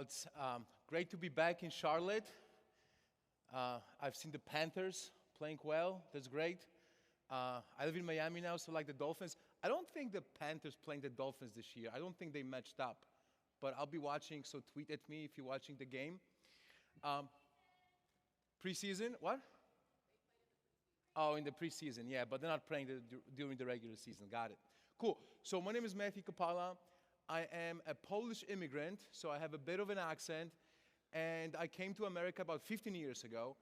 It's great to be back in Charlotte. I've seen the Panthers playing well. That's great. I live in Miami now, so like the Dolphins. I don't think the Panthers playing the Dolphins this year. I don't think they matched up. But I'll be watching, so tweet at me if you're watching the game. Preseason, what? Oh, in the preseason, yeah, but they're not playing during the regular season. Got it. Cool. So my name is Matthew Kapala. I am a Polish immigrant, so I have a bit of an accent, and I came to America about 15 years ago.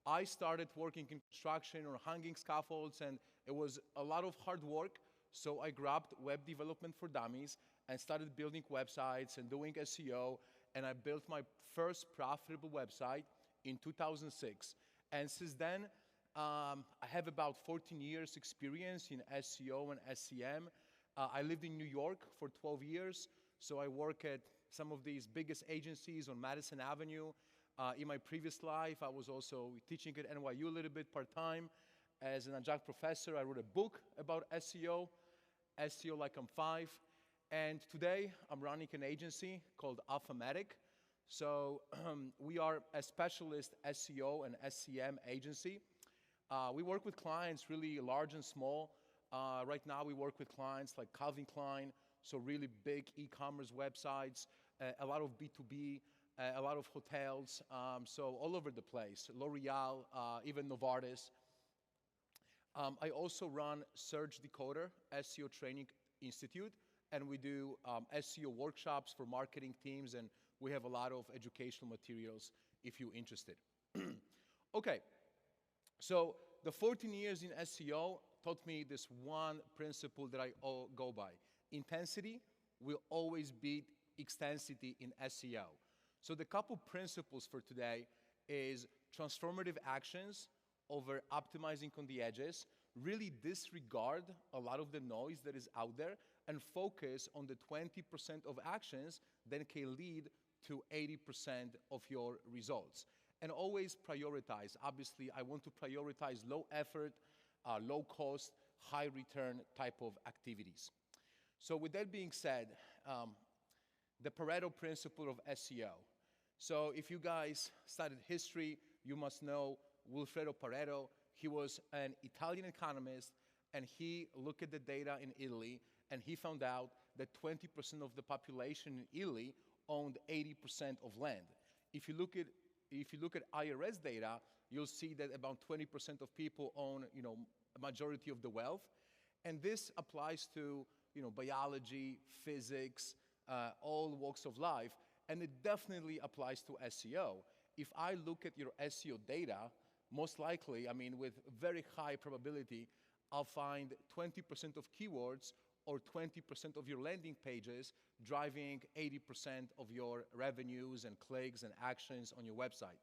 I started working in construction or hanging scaffolds, and it was a lot of hard work, so I grabbed web development for dummies and started building websites and doing SEO, and I built my first profitable website in 2006. And since then, I have about 14 years experience in SEO and SEM. I lived in New York for 12 years, so I work at some of these biggest agencies on Madison Avenue. In my previous life, I was also teaching at NYU a little bit part-time. As an adjunct professor, I wrote a book about SEO, SEO Like I'm 5. And today, I'm running an agency called Alphamatic. So we are a specialist SEO and SEM agency. We work with clients really large and small. Right now, we work with clients like Calvin Klein, so really big e-commerce websites, a lot of B2B, a lot of hotels, so all over the place, L'Oreal, even Novartis. I also run Search Decoder, SEO Training Institute, and we do SEO workshops for marketing teams, and we have a lot of educational materials if you're interested. Okay, so the 14 years in SEO taught me this one principle that I go by. Intensity will always beat extensity in SEO. So the couple principles for today is transformative actions over optimizing on the edges. Really disregard a lot of the noise that is out there and focus on the 20% of actions that can lead to 80% of your results. And always prioritize. Obviously, I want to prioritize low effort, low cost, high return type of activities. So with that being said, the Pareto Principle of SEO. So if you guys studied history, you must know Wilfredo Pareto. He was an Italian economist, and he looked at the data in Italy, and he found out that 20% of the population in Italy owned 80% of land. If you look at IRS data, you'll see that about 20% of people own, a majority of the wealth. And this applies to, biology, physics, all walks of life. And it definitely applies to SEO. If I look at your SEO data, most likely, with very high probability, I'll find 20% of keywords or 20% of your landing pages driving 80% of your revenues and clicks and actions on your website.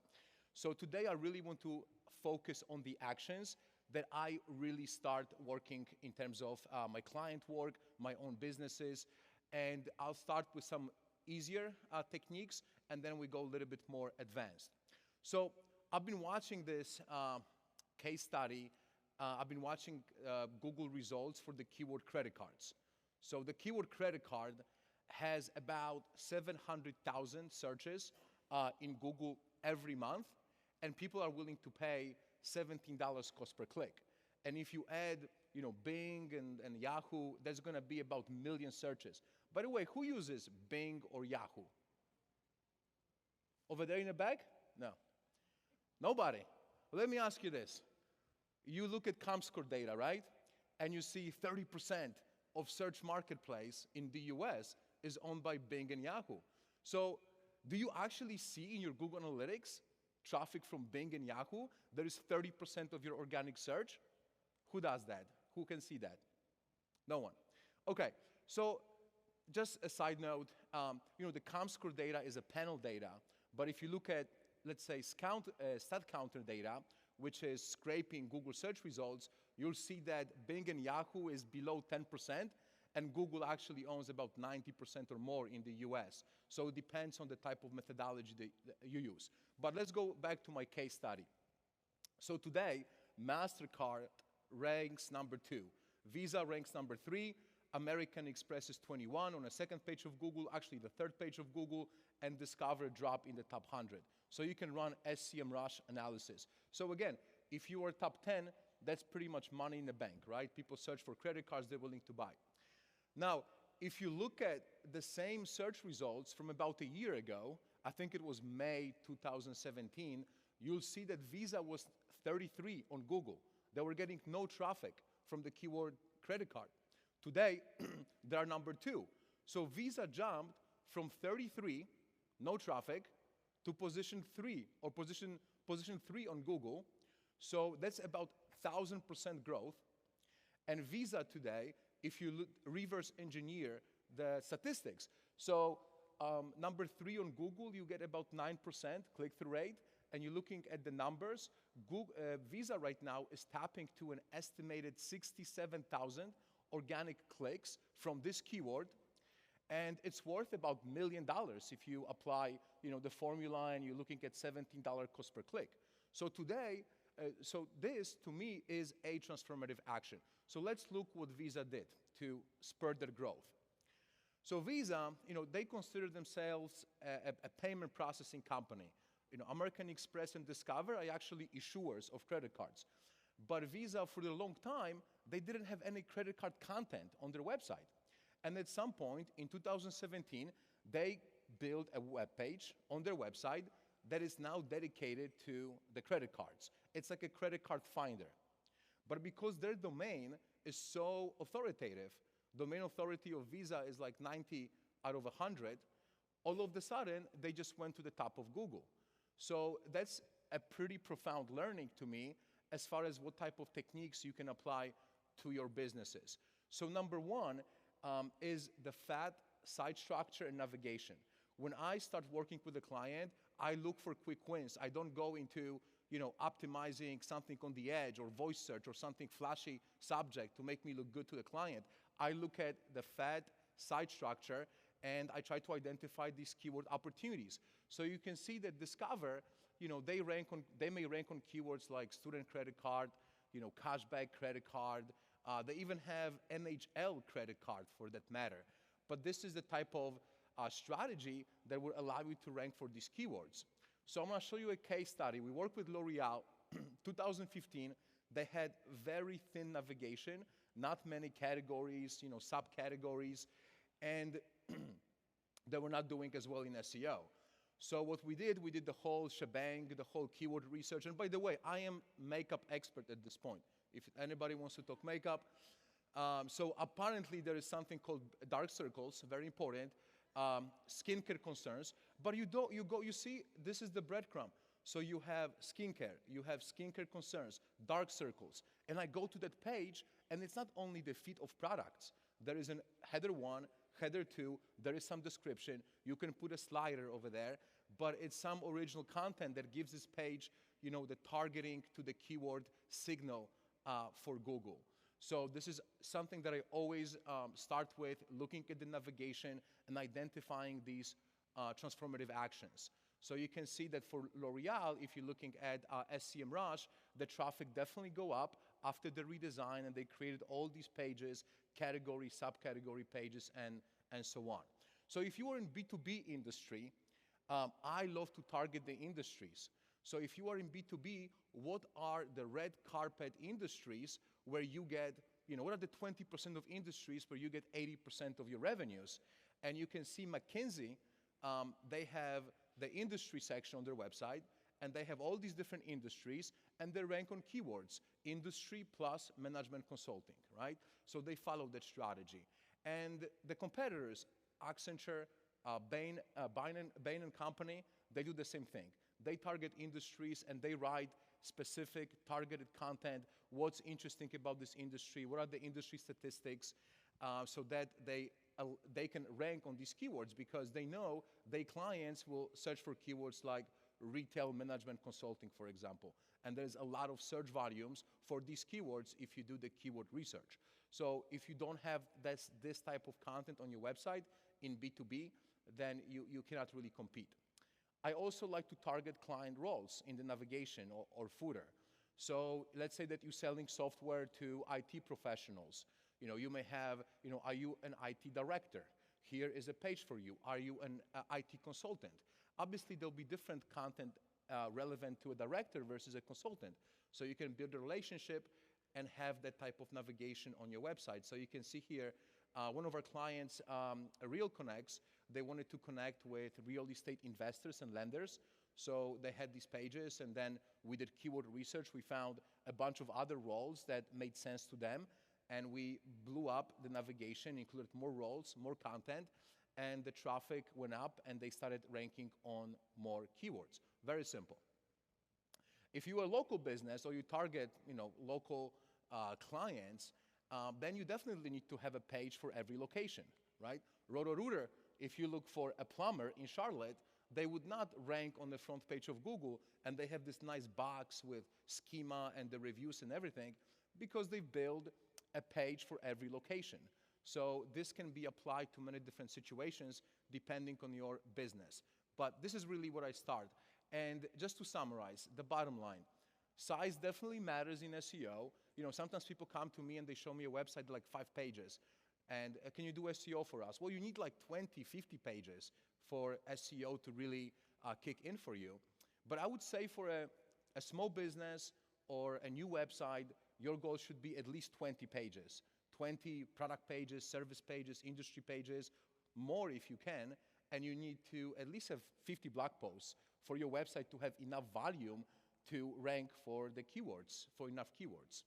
So today I really want to focus on the actions that I really start working in terms of my client work, my own businesses, and I'll start with some easier techniques, and then we go a little bit more advanced. So I've been watching this case study. I've been watching Google results for the keyword credit cards. So the keyword credit card has about 700,000 searches in Google every month, and people are willing to pay $17 cost per click. And if you add, Bing and Yahoo, there's going to be about 1 million searches. By the way, who uses Bing or Yahoo? Over there in the back? No. Nobody. Let me ask you this. You look at ComScore data, right? And you see 30% of search marketplace in the US is owned by Bing and Yahoo. So do you actually see in your Google Analytics traffic from Bing and Yahoo? There is 30% of your organic search. Who does that? Who can see that? No one. Okay, so just a side note, the ComScore data is a panel data, but if you look at, let's say, StatCounter data, which is scraping Google search results, you'll see that Bing and Yahoo is below 10%, and Google actually owns about 90% or more in the US. So it depends on the type of methodology that you use. But let's go back to my case study. So today, MasterCard ranks number 2. Visa ranks number 3. American Express is 21 on the second page of Google, actually the third page of Google, and Discover drop in the top 100. So you can run SEMrush analysis. So again, if you are top 10, that's pretty much money in the bank, right? People search for credit cards they're willing to buy. Now, if you look at the same search results from about a year ago, I think it was May 2017, you'll see that Visa was 33 on Google. They were getting no traffic from the keyword credit card. Today, they are number 2. So Visa jumped from 33, no traffic, to position 3, or position 3 on Google. So that's about 1,000% growth. And Visa today, if you reverse engineer the statistics, so number 3 on Google, you get about 9% click-through rate, and you're looking at the numbers, Visa right now is tapping to an estimated 67,000 organic clicks from this keyword, and it's worth about $1 million if you apply, the formula and you're looking at $17 cost per click. So today, so this to me is a transformative action. So let's look what Visa did to spur their growth. So Visa, they consider themselves a payment processing company. American Express and Discover are actually issuers of credit cards. But Visa, for a long time, they didn't have any credit card content on their website. And at some point in 2017, they built a web page on their website that is now dedicated to the credit cards. It's like a credit card finder. But because their domain is so authoritative, domain authority of Visa is like 90 out of 100, all of a sudden, they just went to the top of Google. So that's a pretty profound learning to me as far as what type of techniques you can apply to your businesses. So number 1 is the fat site structure and navigation. When I start working with a client, I look for quick wins. I don't go into optimizing something on the edge or voice search or something flashy subject to make me look good to the client. I look at the fat site structure and I try to identify these keyword opportunities. So you can see that Discover, they may rank on keywords like student credit card, cashback credit card. They even have NHL credit card for that matter. But this is the type of strategy that will allow you to rank for these keywords. So I'm going to show you a case study. We worked with L'Oreal, 2015. They had very thin navigation, not many categories, subcategories, and they were not doing as well in SEO. So what we did the whole shebang, the whole keyword research. And by the way, I am makeup expert at this point. If anybody wants to talk makeup. So apparently there is something called dark circles, very important, skincare concerns. But you see, this is the breadcrumb. So you have skincare concerns, dark circles. And I go to that page, and it's not only the feed of products. There is a header 1, header 2, there is some description. You can put a slider over there, but it's some original content that gives this page, the targeting to the keyword signal for Google. So this is something that I always start with, looking at the navigation and identifying these transformative actions. So you can see that for L'Oreal, if you're looking at SEMrush, the traffic definitely go up after the redesign, and they created all these pages, category, subcategory pages, and so on. So if you are in B2B industry, I love to target the industries. So if you are in B2B, what are the red carpet industries where you get, what are the 20% of industries where you get 80% of your revenues? And you can see McKinsey, they have the industry section on their website, and they have all these different industries, and they rank on keywords, industry plus management consulting, right? So they follow that strategy. And the competitors, Accenture, Bain & Company, they do the same thing. They target industries, and they write specific targeted content, what's interesting about this industry, what are the industry statistics, so that they can rank on these keywords, because they know their clients will search for keywords like retail management consulting, for example. And there's a lot of search volumes for these keywords if you do the keyword research. So if you don't have this type of content on your website in B2B, then you cannot really compete. I also like to target client roles in the navigation or footer. So let's say that you're selling software to IT professionals. You may have, are you an IT director? Here is a page for you. Are you an IT consultant? Obviously, there'll be different content relevant to a director versus a consultant. So you can build a relationship and have that type of navigation on your website. So you can see here, one of our clients, Real Connects, they wanted to connect with real estate investors and lenders. So they had these pages, and then we did keyword research. We found a bunch of other roles that made sense to them, and we blew up the navigation, included more roles, more content, and the traffic went up, and they started ranking on more keywords. Very simple. If you're a local business or you target, local clients, then you definitely need to have a page for every location, right? Roto-Rooter, if you look for a plumber in Charlotte, they would not rank on the front page of Google, and they have this nice box with schema and the reviews and everything, because they build a page for every location. So this can be applied to many different situations depending on your business. But this is really where I start. And just to summarize, the bottom line, size definitely matters in SEO. Sometimes people come to me and they show me a website like 5 pages. And can you do SEO for us? Well, you need like 20, 50 pages for SEO to really kick in for you. But I would say for a small business or a new website, your goal should be at least 20 pages. 20 product pages, service pages, industry pages, more if you can. And you need to at least have 50 blog posts for your website to have enough volume to rank for the keywords, for enough keywords.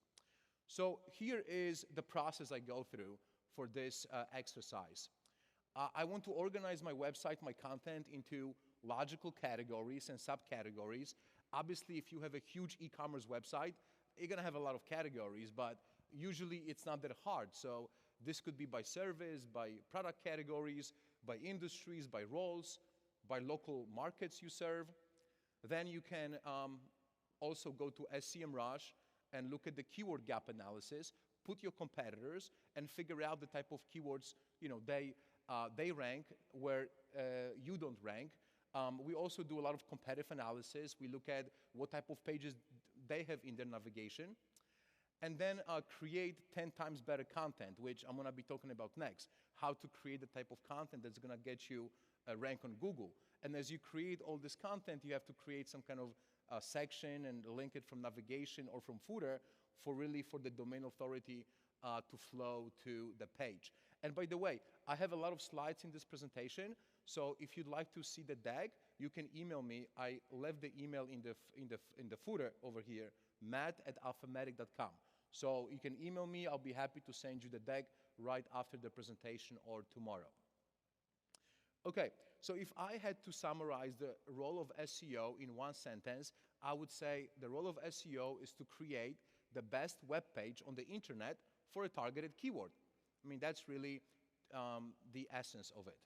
So here is the process I go through for this exercise. I want to organize my website, my content into logical categories and subcategories. Obviously, if you have a huge e-commerce website, you're gonna have a lot of categories, but usually it's not that hard. So this could be by service, by product categories, by industries, by roles, by local markets you serve. Then you can also go to SEMrush and look at the keyword gap analysis, put your competitors, and figure out the type of keywords they rank where you don't rank. We also do a lot of competitive analysis. We look at what type of pages they have in their navigation, and then create 10 times better content, which I'm gonna be talking about next, how to create the type of content that's gonna get you a rank on Google. And as you create all this content, you have to create some kind of section and link it from navigation or from footer for the domain authority to flow to the page. And by the way, I have a lot of slides in this presentation, so if you'd like to see the deck, you can email me. I left the email in the footer over here, matt@alphametic.com. So you can email me. I'll be happy to send you the deck right after the presentation or tomorrow. Okay, so if I had to summarize the role of SEO in one sentence, I would say the role of SEO is to create the best web page on the internet for a targeted keyword. I mean, that's really the essence of it.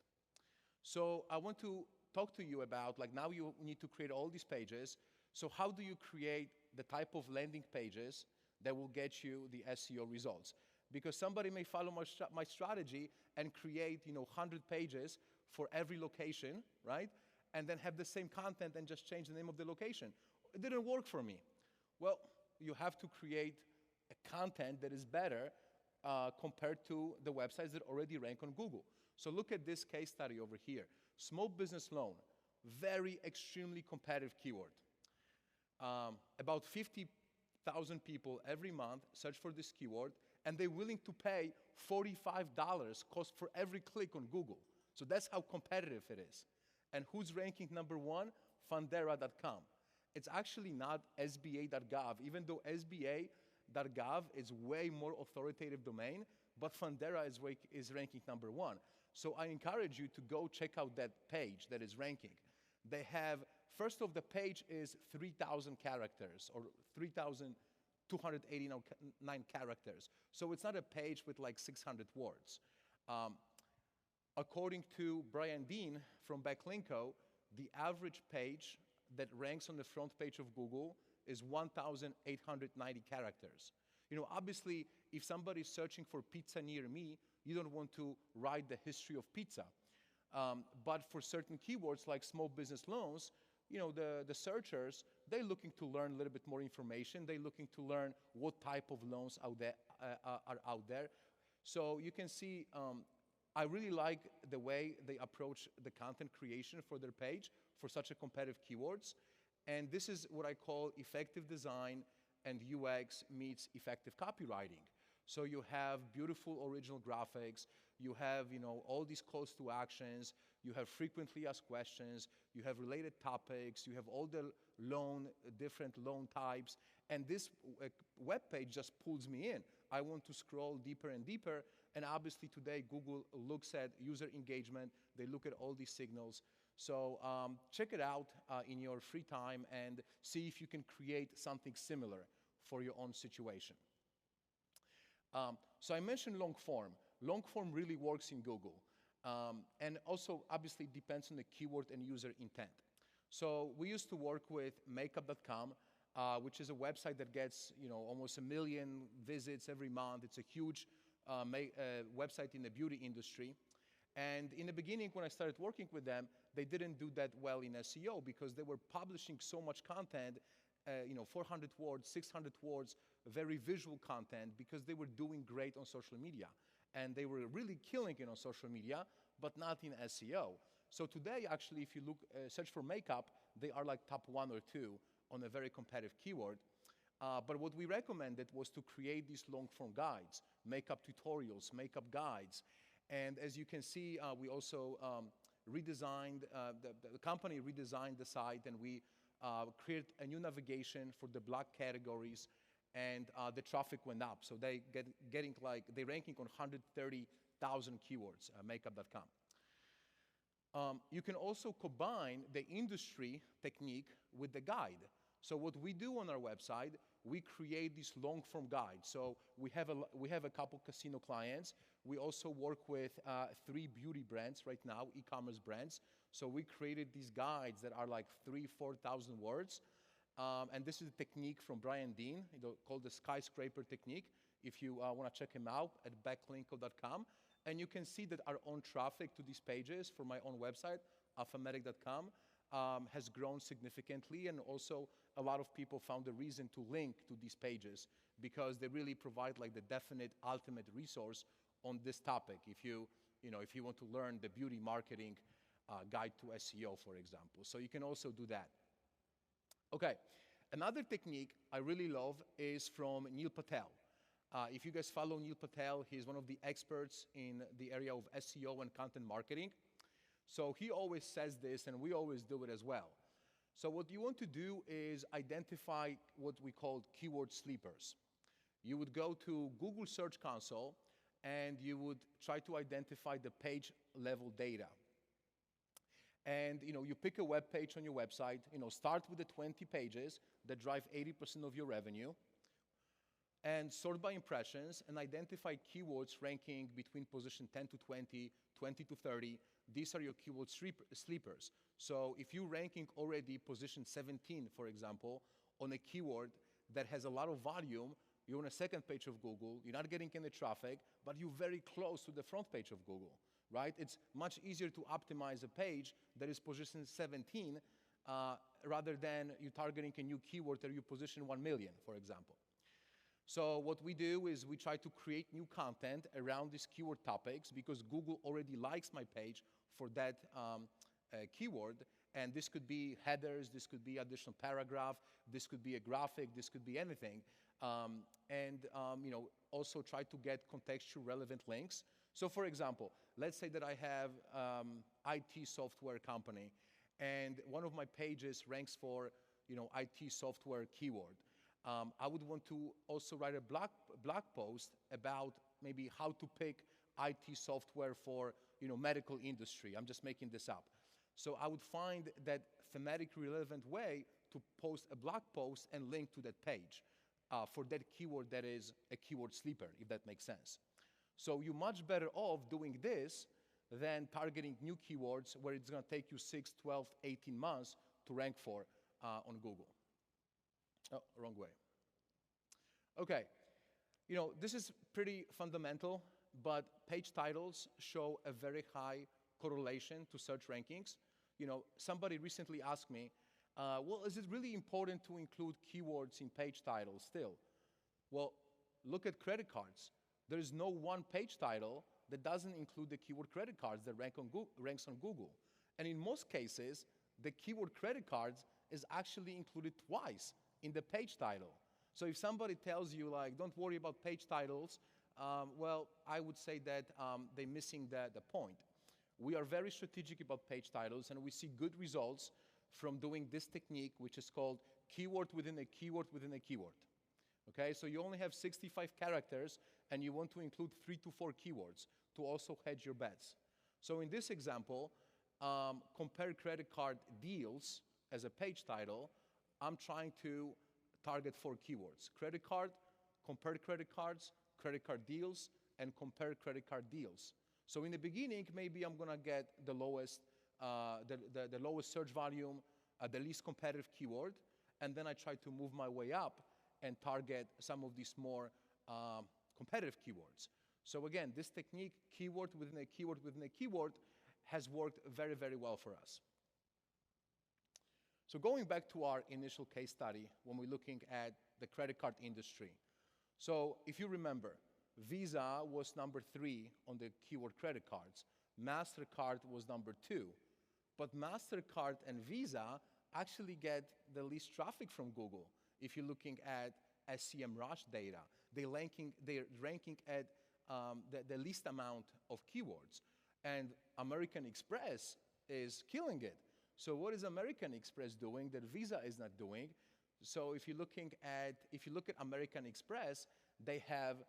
So I want to talk to you about, like, now you need to create all these pages. So how do you create the type of landing pages that will get you the SEO results? Because somebody may follow my strategy and create, 100 pages for every location, right? And then have the same content and just change the name of the location. It didn't work for me. Well, you have to create a content that is better compared to the websites that already rank on Google. So look at this case study over here. Small business loan, very extremely competitive keyword. About 50,000 people every month search for this keyword, and they're willing to pay $45 cost for every click on Google. So that's how competitive it is. And who's ranking number 1? Fundera.com. It's actually not SBA.gov, even though SBA.gov is way more authoritative domain, but Fundera is ranking number 1. So I encourage you to go check out that page that is ranking. They have, first of the page is 3,000 characters, or 3,289 characters. So it's not a page with like 600 words. According to Brian Dean from Backlinko, the average page that ranks on the front page of Google is 1,890 characters. Obviously, if somebody's searching for pizza near me, you don't want to write the history of pizza. But for certain keywords like small business loans, the searchers, they're looking to learn a little bit more information. They're looking to learn what type of loans are out there. So you can see I really like the way they approach the content creation for their page for such a competitive keywords. And this is what I call effective design and UX meets effective copywriting. So you have beautiful original graphics, you have all these calls to actions, you have frequently asked questions, you have related topics, you have all the different loan types, and this web page just pulls me in. I want to scroll deeper and deeper, and obviously today Google looks at user engagement, they look at all these signals. So check it out in your free time and see if you can create something similar for your own situation. So I mentioned long form. Long form really works in Google. And also, obviously, it depends on the keyword and user intent. So we used to work with makeup.com, which is a website that gets almost 1 million visits every month. It's a huge website in the beauty industry. And in the beginning, when I started working with them, they didn't do that well in SEO because they were publishing so much content, 400 words, 600 words, very visual content, because they were doing great on social media. And they were really killing it on social media, but not in SEO. So today, actually, if you search for makeup, they are like top 1 or 2 on a very competitive keyword. But what we recommended was to create these long-form guides, makeup tutorials, makeup guides. And as you can see, we also redesigned, the company redesigned the site, and we created a new navigation for the black categories, and the traffic went up. So they're ranking on 130,000 keywords, makeup.com. You can also combine the industry technique with the guide. So what we do on our website, we create these long-form guides. So we have a couple casino clients. We also work with 3 beauty brands right now, e-commerce brands. So we created these guides that are like 3,000-4,000 words. And this is a technique from Brian Dean, called the skyscraper technique. If you want to check him out at backlinko.com. And you can see that our own traffic to these pages for my own website, alphametic.com, has grown significantly, and also a lot of people found a reason to link to these pages because they really provide like the definite ultimate resource on this topic. If you want to learn the beauty marketing guide to SEO, for example. So you can also do that. Okay, another technique I really love is from Neil Patel. If you guys follow Neil Patel, he's one of the experts in the area of SEO and content marketing. So he always says this, and we always do it as well. So what you want to do is identify what we call keyword sleepers. You would go to Google Search Console, and you would try to identify the page level data. And you pick a web page on your website, start with the 20 pages that drive 80% of your revenue, and sort by impressions and identify keywords ranking between position 10 to 20, 20 to 30. These are your keyword sleepers. So if you're ranking already position 17, for example, on a keyword that has a lot of volume, you're on a second page of Google, you're not getting any traffic, but you're very close to the front page of Google, right? It's much easier to optimize a page that is position 17 rather than you targeting a new keyword that you position 1 million, for example. So what we do is we try to create new content around these keyword topics because Google already likes my page for that keyword. And this could be headers, this could be additional paragraph, this could be a graphic, this could be anything. Also try to get contextual relevant links. So for example, let's say that I have IT software company, and one of my pages ranks for IT software keyword. I would want to also write a blog post about maybe how to pick IT software for medical industry. I'm just making this up. So I would find that thematically relevant way to post a blog post and link to that page for that keyword that is a keyword sleeper, if that makes sense. So you're much better off doing this than targeting new keywords where it's going to take you 6, 12, 18 months to rank for on Google. Oh, wrong way. Okay, this is pretty fundamental, but page titles show a very high correlation to search rankings. Somebody recently asked me, well, is it really important to include keywords in page titles still? Well, look at credit cards. There is no one page title that doesn't include the keyword credit cards that ranks on Google. And in most cases, the keyword credit cards is actually included twice in the page title. So if somebody tells you, like, don't worry about page titles, well, I would say that they're missing the point. We are very strategic about page titles, and we see good results from doing this technique, which is called keyword within a keyword within a keyword. Okay, so you only have 65 characters, and you want to include 3 to 4 keywords to also hedge your bets. So in this example, compare credit card deals as a page title. I'm trying to target 4 keywords: credit card, compare credit cards, credit card deals, and compare credit card deals. So in the beginning, maybe I'm gonna get the lowest, the lowest search volume, the least competitive keyword, and then I try to move my way up and target some of these more competitive keywords. So again, this technique, keyword within a keyword within a keyword, has worked very, very well for us. So going back to our initial case study, when we're looking at the credit card industry. So if you remember, Visa was number 3 on the keyword credit cards. MasterCard was number 2. But MasterCard and Visa actually get the least traffic from Google. If you're looking at SEMrush data, they're ranking at the least amount of keywords. And American Express is killing it. So what is American Express doing that Visa is not doing? So if you look at American Express, they have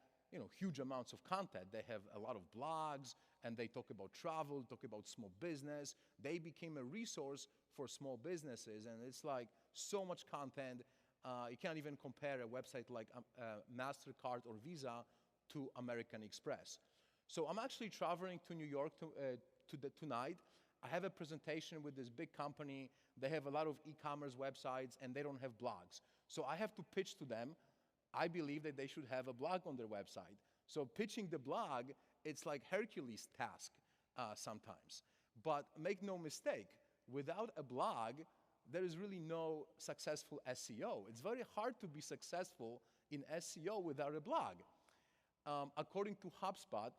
huge amounts of content. They have a lot of blogs, and they talk about travel, talk about small business. They became a resource for small businesses, and it's like so much content. You can't even compare a website like MasterCard or Visa to American Express. So I'm actually traveling to New York tonight. I have a presentation with this big company. They have a lot of e-commerce websites, and they don't have blogs. So I have to pitch to them. I believe that they should have a blog on their website. So pitching the blog, it's like Hercules task sometimes. But make no mistake, without a blog, there is really no successful SEO. It's very hard to be successful in SEO without a blog. According to HubSpot,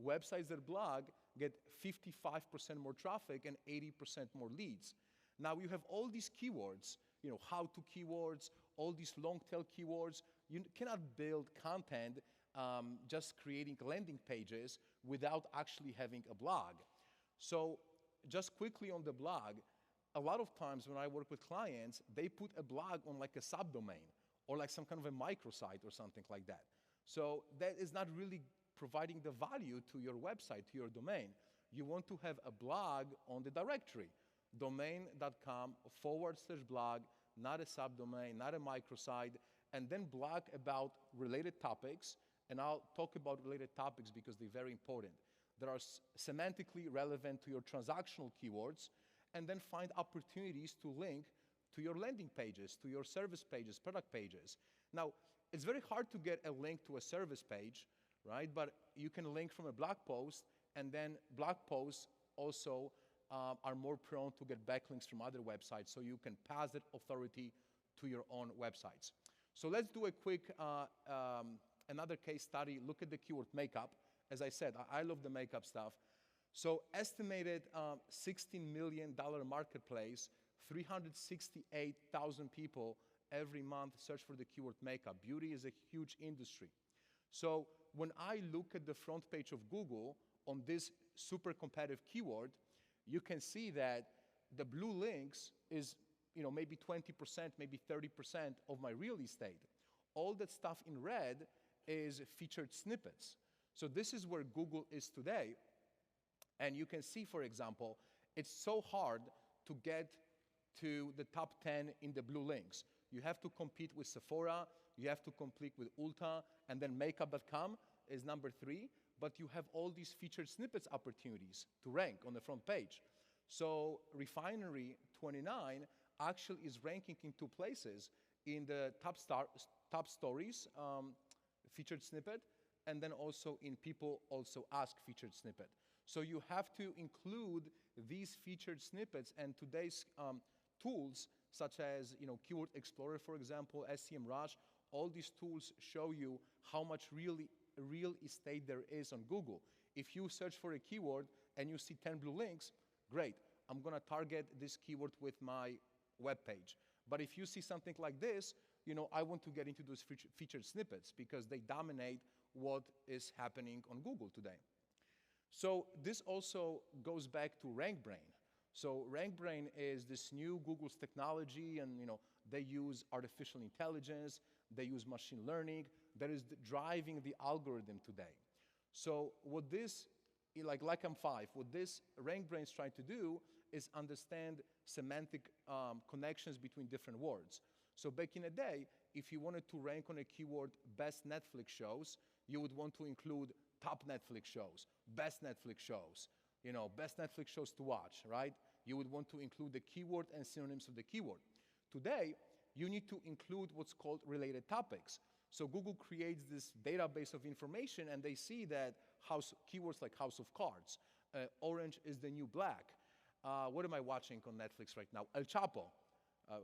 websites that blog get 55% more traffic and 80% more leads. Now you have all these keywords, how-to keywords, all these long-tail keywords. You cannot build content just creating landing pages without actually having a blog. So just quickly on the blog, a lot of times when I work with clients, they put a blog on like a subdomain or like some kind of a microsite or something like that. So that is not really providing the value to your website, to your domain. You want to have a blog on the directory, domain.com/blog, not a subdomain, not a microsite, and then blog about related topics. And I'll talk about related topics because they're very important. That are semantically relevant to your transactional keywords, and then find opportunities to link to your landing pages, to your service pages, product pages. Now, it's very hard to get a link to a service page, right? But you can link from a blog post, and then blog posts also are more prone to get backlinks from other websites, so you can pass that authority to your own websites. So let's do a quick, another case study, look at the keyword makeup. As I said, I love the makeup stuff. So estimated $16 million marketplace, 368,000 people every month search for the keyword makeup. Beauty is a huge industry. So when I look at the front page of Google on this super competitive keyword, you can see that the blue links is maybe 20%, maybe 30% of my real estate. All that stuff in red is featured snippets. So this is where Google is today. And you can see, for example, it's so hard to get to the top 10 in the blue links. You have to compete with Sephora, you have to compete with Ulta, and then makeup.com is number 3, but you have all these featured snippets opportunities to rank on the front page. So Refinery 29 actually is ranking in 2 places, in the top stories, featured snippet, and then also in people also ask featured snippet. So you have to include these featured snippets, and today's tools such as Keyword Explorer, for example, SEMrush, all these tools show you how much real estate there is on Google. If you search for a keyword and you see 10 blue links, great. I'm going to target this keyword with my web page. But if you see something like this, I want to get into those featured snippets because they dominate what is happening on Google today. So this also goes back to RankBrain. So RankBrain is this new Google's technology, and they use artificial intelligence, they use machine learning, that is driving the algorithm today. So what this, like M5, what this RankBrain is trying to do is understand semantic connections between different words. So back in the day, if you wanted to rank on a keyword best Netflix shows, you would want to include top Netflix shows, best Netflix shows, best Netflix shows to watch, right? You would want to include the keyword and synonyms of the keyword. Today, you need to include what's called related topics. So Google creates this database of information, and they see that keywords like House of Cards, orange is the new black. What am I watching on Netflix right now? El Chapo.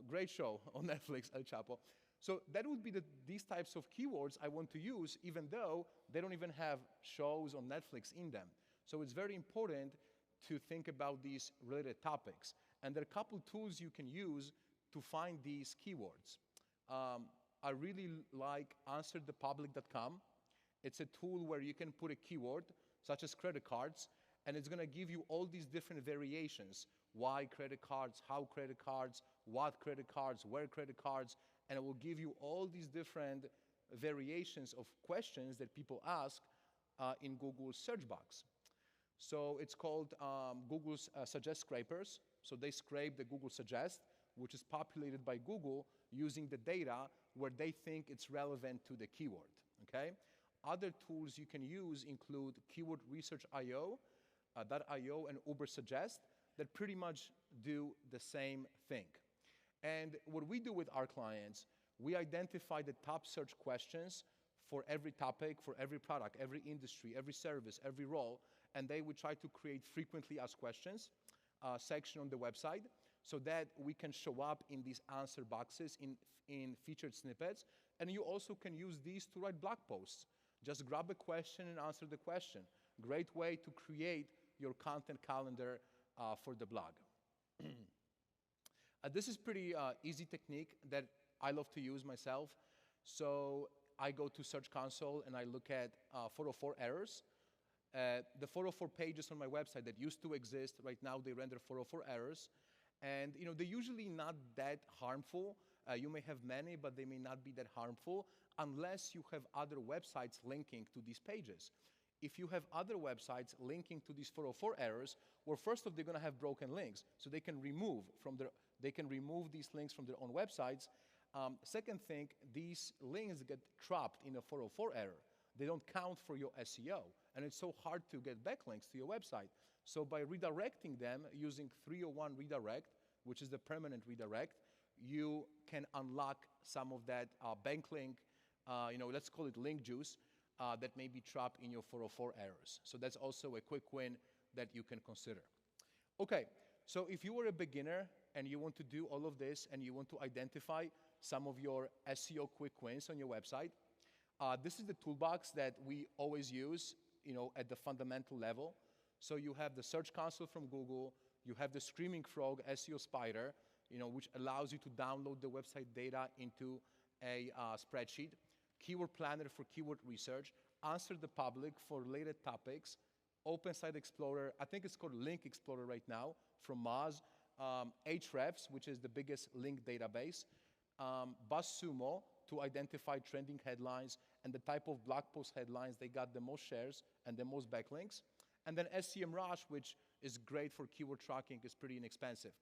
Great show on Netflix, El Chapo. So that would be these types of keywords I want to use, even though they don't even have shows on Netflix in them. So it's very important to think about these related topics. And there are a couple tools you can use to find these keywords. I really like answerthepublic.com. It's a tool where you can put a keyword, such as credit cards, and it's going to give you all these different variations. Why credit cards, how credit cards, what credit cards, where credit cards, and it will give you all these different variations of questions that people ask in Google's search box. So it's called Google's Suggest Scrapers. So they scrape the Google Suggest, which is populated by Google using the data where they think it's relevant to the keyword, okay? Other tools you can use include Keyword Research IO, .io, and Uber Suggest that pretty much do the same thing. And what we do with our clients, we identify the top search questions for every topic, for every product, every industry, every service, every role, and we try to create frequently asked questions section on the website so that we can show up in these answer boxes in featured snippets. And you also can use these to write blog posts. Just grab a question and answer the question. Great way to create your content calendar for the blog. This is pretty easy technique that I love to use myself. So I go to Search Console and I look at 404 errors. The 404 pages on my website that used to exist, right now they render 404 errors. And they're usually not that harmful. You may have many, but they may not be that harmful unless you have other websites linking to these pages. If you have other websites linking to these 404 errors, well, first off, they're going to have broken links, so they can remove these links from their own websites. Second thing, these links get trapped in a 404 error. They don't count for your SEO, and it's so hard to get backlinks to your website. So by redirecting them using 301 redirect, which is the permanent redirect, you can unlock some of that backlink, let's call it link juice, that may be trapped in your 404 errors. So that's also a quick win that you can consider. Okay, so if you were a beginner and you want to do all of this and you want to identify some of your SEO quick wins on your website, this is the toolbox that we always use, at the fundamental level. So you have the Search Console from Google, you have the Screaming Frog SEO Spider, which allows you to download the website data into a spreadsheet, Keyword Planner for keyword research, Answer the Public for related topics, Open Site Explorer, I think it's called Link Explorer right now, from Moz, Ahrefs, which is the biggest link database, BuzzSumo to identify trending headlines and the type of blog post headlines they got the most shares and the most backlinks, and then SEMrush, which is great for keyword tracking, is pretty inexpensive.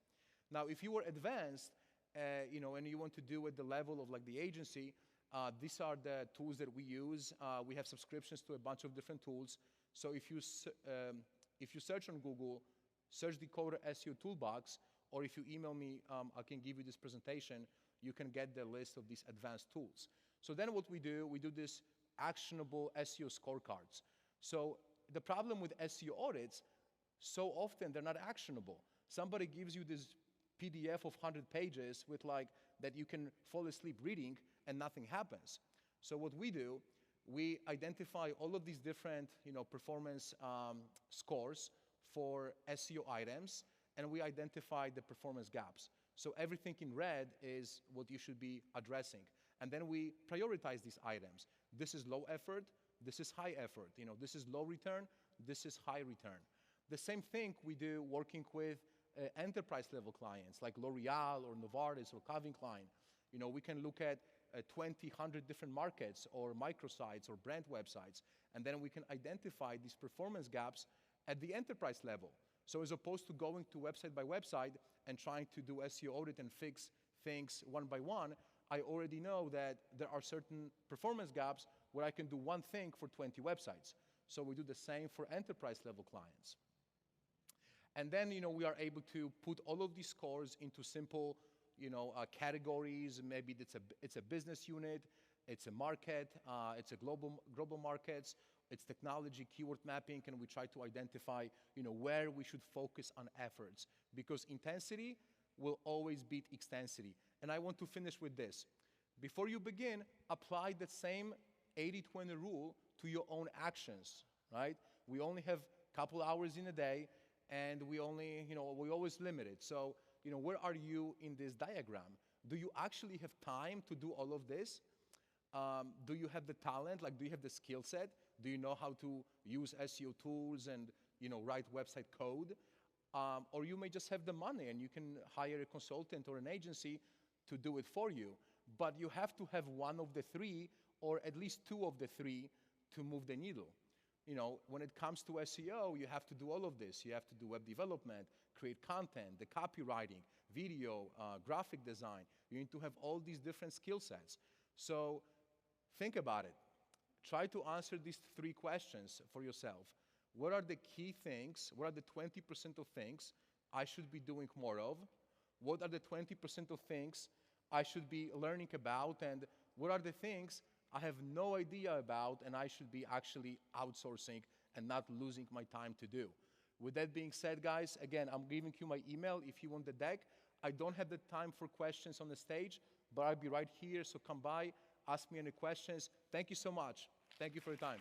Now, if you were advanced, and you want to do at the level of like the agency, these are the tools that we use. We have subscriptions to a bunch of different tools. So if you search on Google, search Decoder SEO Toolbox, or if you email me, I can give you this presentation. You can get the list of these advanced tools. So then what we do this actionable SEO scorecards. So the problem with SEO audits, so often they're not actionable. Somebody gives you this PDF of 100 pages with that you can fall asleep reading and nothing happens. So what we do, We identify all of these different, performance scores for SEO items, and we identify the performance gaps. So everything in red is what you should be addressing. And then we prioritize these items. This is low effort, this is high effort. This is low return, this is high return. The same thing we do working with enterprise level clients like L'Oreal or Novartis or Calvin Klein. We can look at 20, 100 different markets or microsites or brand websites, and then we can identify these performance gaps at the enterprise level. So as opposed to going to website by website and trying to do SEO audit and fix things one by one, I already know that there are certain performance gaps where I can do one thing for 20 websites. So we do the same for enterprise level clients. And then, we are able to put all of these scores into simple, categories. Maybe it's a business unit, it's a market, it's a global markets, it's technology, keyword mapping, and we try to identify, where we should focus on efforts, because intensity will always beat extensity. And I want to finish with this. Before you begin, apply the same 80-20 rule to your own actions, right? We only have a couple hours in a day, and we always limit it. So, where are you in this diagram? Do you actually have time to do all of this? Do you have the talent? Like, do you have the skill set? Do you know how to use SEO tools and, write website code? Or you may just have the money and you can hire a consultant or an agency to do it for you. But you have to have one of the three, or at least two of the three, to move the needle. When it comes to SEO, you have to do all of this. You have to do web development, create content, the copywriting, video, graphic design. You need to have all these different skill sets. So think about it. Try to answer these three questions for yourself. What are the key things? What are the 20% of things I should be doing more of? What are the 20% of things I should be learning about? And what are the things I have no idea about and I should be actually outsourcing and not losing my time to do? With that being said, guys, again, I'm giving you my email if you want the deck. I don't have the time for questions on the stage, but I'll be right here, so come by, ask me any questions. Thank you so much. Thank you for your time.